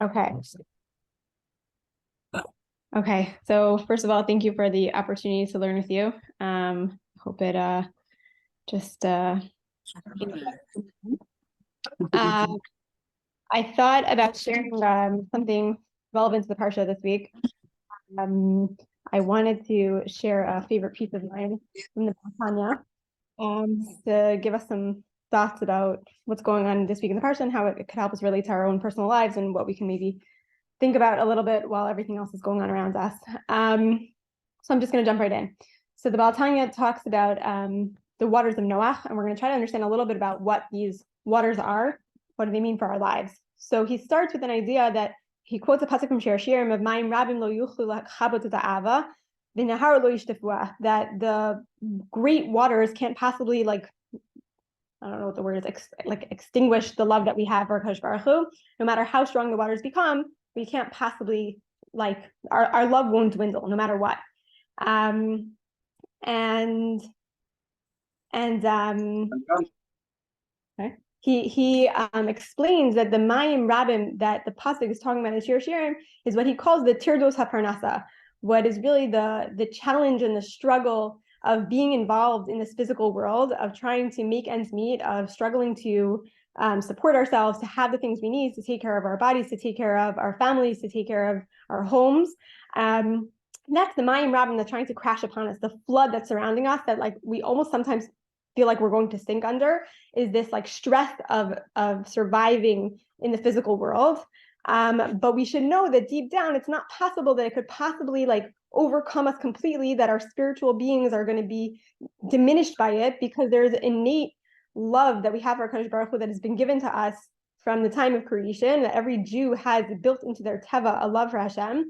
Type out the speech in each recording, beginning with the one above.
Okay. Okay. So first of all, thank you for the opportunity to learn with you. Hope it just uh, I thought about sharing something relevant to the parsha this week. Um, I wanted to share a favorite piece of mine from the Tanya, to give us some thoughts about what's going on this week in the parsha and how it could help us relate to our own personal lives and what we can maybe think about a little bit while everything else is going on around us. So I'm just going to jump right in. So the Baal Tanya talks about the waters of Noach, and we're going to try to understand a little bit about what these waters are. What do they mean for our lives? So he starts with an idea that he quotes a pasuk from Shir Shirim of Mayim Rabim Lo Yuchlu Lachabot Ta'ava, V'Nahar Lo Yishtafuah, that the great waters can't possibly I don't know what the word is, extinguish the love that we have for Kadosh Baruch Hu. No matter how strong the waters become, we can't possibly, our love won't dwindle no matter what. Okay. He explains that the Mayim Rabim that the pasuk is talking about in Shir Shirim is what he calls the Tirdos HaParnasa, what is really the challenge and the struggle of being involved in this physical world, of trying to make ends meet, of struggling to support ourselves, to have the things we need, to take care of our bodies, to take care of our families, to take care of our homes. That's the Mayim Rabim that's trying to crash upon us, the flood that's surrounding us, that we almost sometimes feel like we're going to sink under, is this stress of surviving in the physical world. But we should know that deep down, it's not possible that it could possibly overcome us completely, that our spiritual beings are going to be diminished by it, because there's innate love that we have for Kadosh Baruch Hu that has been given to us from the time of creation, that every Jew has built into their teva a love for Hashem.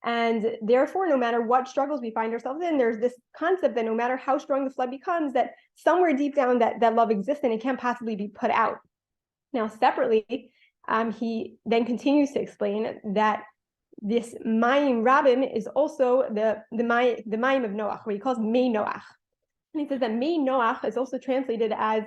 And therefore, no matter what struggles we find ourselves in, there's this concept that no matter how strong the flood becomes, that somewhere deep down that love exists and it can't possibly be put out. Now, separately, he then continues to explain that this Mayim Rabim is also the Mayim of Noach, what he calls Mei Noach. And he says that Mei Noach is also translated as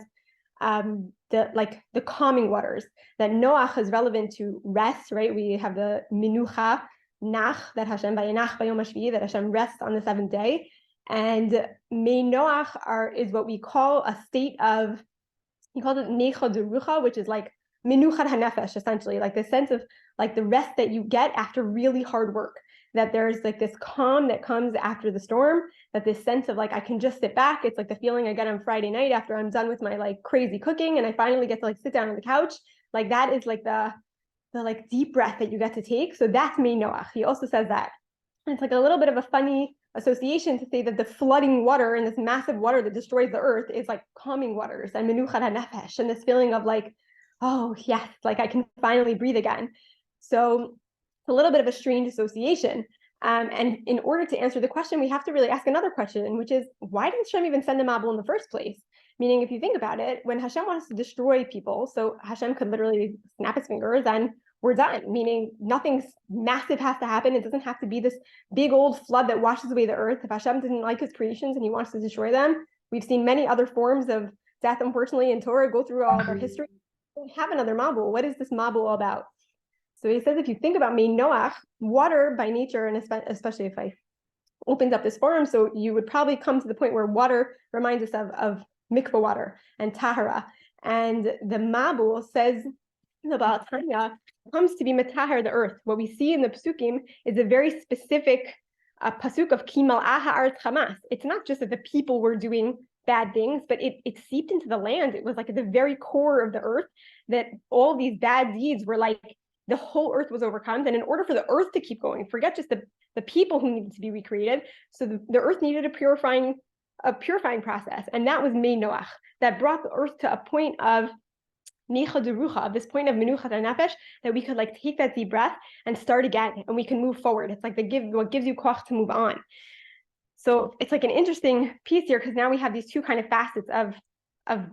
the calming waters, that Noach is relevant to rest, right? We have the Minucha, Nach, that Hashem Vayanach Bayom HaShvi, that Hashem rests on the seventh day. And Mei Noach is what we call a state of, he calls it Necha Derucha, which is like Minuchat HaNefesh, essentially, like the sense of the rest that you get after really hard work. That there's this calm that comes after the storm, that this sense of I can just sit back. It's like the feeling I get on Friday night after I'm done with my crazy cooking and I finally get to sit down on the couch. That is the deep breath that you get to take. So that's Mei Noach. He also says that. And it's a little bit of a funny association to say that the flooding water and this massive water that destroys the earth is calming waters and Menuchat HaNefesh, and this feeling of oh yes, I can finally breathe again. So it's a little bit of a strange association. And in order to answer the question, we have to really ask another question, which is, why did Hashem even send a Mabul in the first place? Meaning, if you think about it, when Hashem wants to destroy people, so Hashem could literally snap his fingers and we're done, meaning nothing massive has to happen. It doesn't have to be this big old flood that washes away the earth. If Hashem didn't like his creations and he wants to destroy them, we've seen many other forms of death, unfortunately, in Torah. Go through all of our history. We don't have another Mabul. What is this Mabul all about? So he says, if you think about Mei Noach, water by nature, and especially if I opened up this forum, so you would probably come to the point where water reminds us of mikveh water and tahara. And the Mabul says, the Baal Tanya comes to be metaher the earth. What we see in the psukim is a very specific pasuk of kimal aha aretz chamas. It's not just that the people were doing bad things, but it seeped into the land. It was at the very core of the earth that all these bad deeds were the whole earth was overcome. And in order for the earth to keep going, forget just the people who needed to be recreated. So the earth needed a purifying process. And that was Mei Noach, that brought the earth to a point of Necha Derucha, this point of Menuchat HaNefesh, that we could take that deep breath and start again, and we can move forward. It's what gives you koach to move on. So it's an interesting piece here, because now we have these two kind of facets of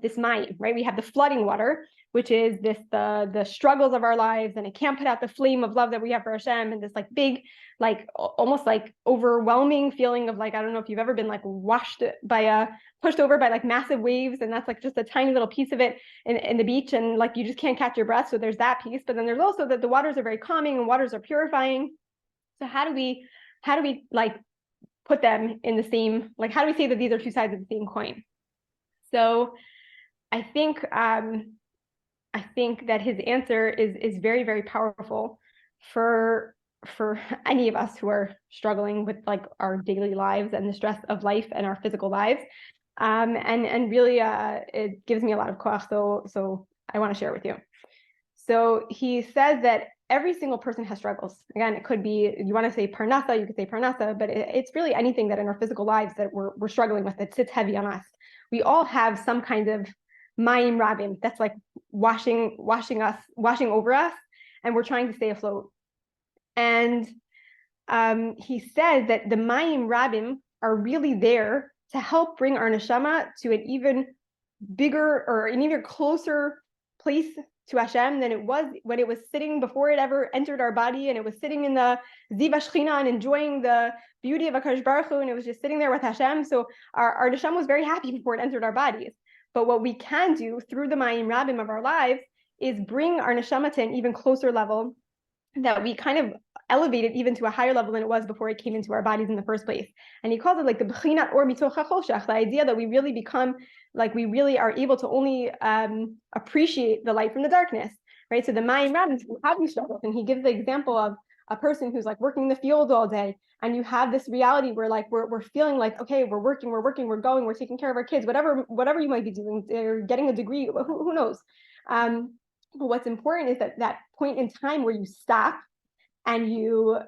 this mayim, right? We have the flooding water, which is this the struggles of our lives, and it can't put out the flame of love that we have for Hashem, and this like big, like almost like overwhelming feeling of like, I don't know if you've ever been like pushed over by like massive waves, and that's like just a tiny little piece of it in the beach, and like you just can't catch your breath. So there's that piece, but then there's also that the waters are very calming and waters are purifying. So how do we like put them in the same, like how do we say that these are two sides of the same coin? So I think that his answer is very, very powerful for any of us who are struggling with like our daily lives and the stress of life and our physical lives. And really it gives me a lot of koach, so I want to share it with you. So he says that every single person has struggles. Again, it could be, you want to say parnasa, you could say parnasa, but it's really anything that in our physical lives that we're struggling with, that sits heavy on us. We all have some kind of mayim rabim that's like washing over us, and we're trying to stay afloat. And he says that the mayim rabim are really there to help bring our neshama to an even bigger or an even closer place to Hashem than it was when it was sitting before it ever entered our body, and it was sitting in the ziva shechina and enjoying the beauty of HaKadosh Baruch Hu, and it was just sitting there with Hashem. So our neshama was very happy before it entered our bodies. But what we can do through the mayim rabim of our lives is bring our neshama to an even closer level, that we kind of elevate it even to a higher level than it was before it came into our bodies in the first place. And he calls it like the b'chinat or mitoch hachoshech, the idea that we really become, like we really are able to only appreciate the light from the darkness, right? So the mayim rabim have these struggles, and he gives the example of a person who's like working in the field all day, and you have this reality where like we're feeling like, okay, we're working, we're going, we're taking care of our kids, whatever you might be doing, they're getting a degree, who knows. But what's important is that point in time where you stop and you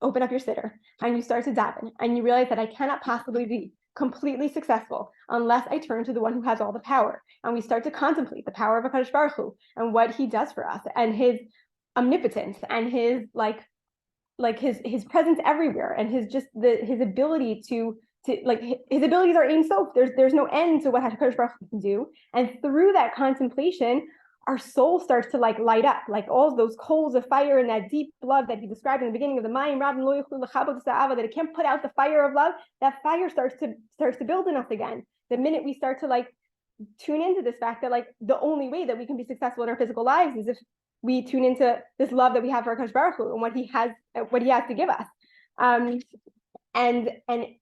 open up your siddur and you start to daven, and you realize that I cannot possibly be completely successful unless I turn to the one who has all the power. And we start to contemplate the power of HaKadosh Baruch Hu and what he does for us, and his omnipotence, and his like his presence everywhere, and his ability to like his abilities are ein sof. There's no end to what HaKadosh Baruch Hu can do. And through that contemplation, our soul starts to like light up, like all those coals of fire and that deep love that he described in the beginning of the mayim rabim lo yuchlu lechabot sa'ava, that it can't put out the fire of love. That fire starts to build in us again. The minute we start to like tune into this fact that like the only way that we can be successful in our physical lives is if we tune into this love that we have for HaKadosh Baruch Hu and what he has to give us. And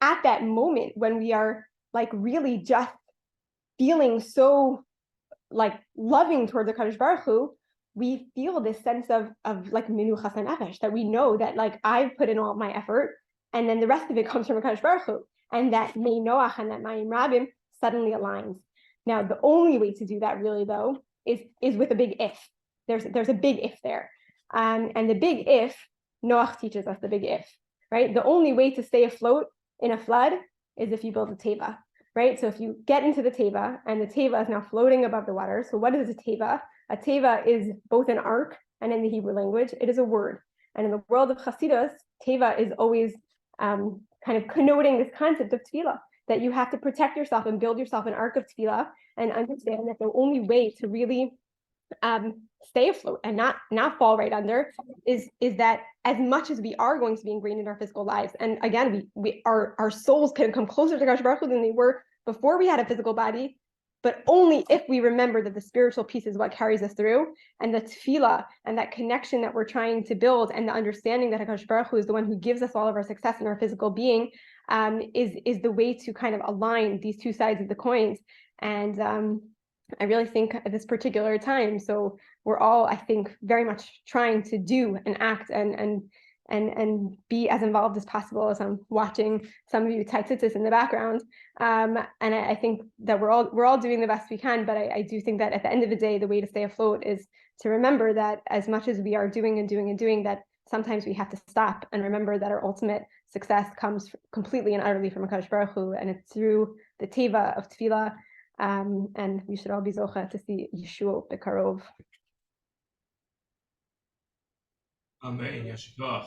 at that moment when we are like really just feeling so like loving towards the HaKadosh Baruch Hu, we feel this sense of like menuchas hanefesh, that we know that like I've put in all my effort, and then the rest of it comes from HaKadosh Baruch Hu, and that mei noach and that mayim rabim suddenly aligns. Now, the only way to do that really though is with a big if. There's a big if there, and the big if, Noach teaches us the big if, right? The only way to stay afloat in a flood is if you build a teva. Right? So if you get into the teva, and the teva is now floating above the water. So what is a teva? A teva is both an ark, and in the Hebrew language, it is a word. And in the world of Chassidus, teva is always kind of connoting this concept of tefillah, that you have to protect yourself and build yourself an ark of tefillah, and understand that the only way to really stay afloat and not fall right under is that as much as we are going to be ingrained in our physical lives, and again our souls can come closer to HaKadosh Baruch Hu than they were before we had a physical body, but only if we remember that the spiritual piece is what carries us through, and the tefillah and that connection that we're trying to build, and the understanding that HaKadosh Baruch Hu is the one who gives us all of our success in our physical being, is the way to kind of align these two sides of the coins. And I really think at this particular time, so we're all, I think, very much trying to do and act and be as involved as possible, as I'm watching some of you tzitzis in the background. And I think that we're all doing the best we can, but I do think that at the end of the day, the way to stay afloat is to remember that as much as we are doing, that sometimes we have to stop and remember that our ultimate success comes completely and utterly from HaKadosh Baruch Hu, and it's through the teva of tefillah. And we should all be zocha to see Yeshua bekarov. Amen. Yeshua.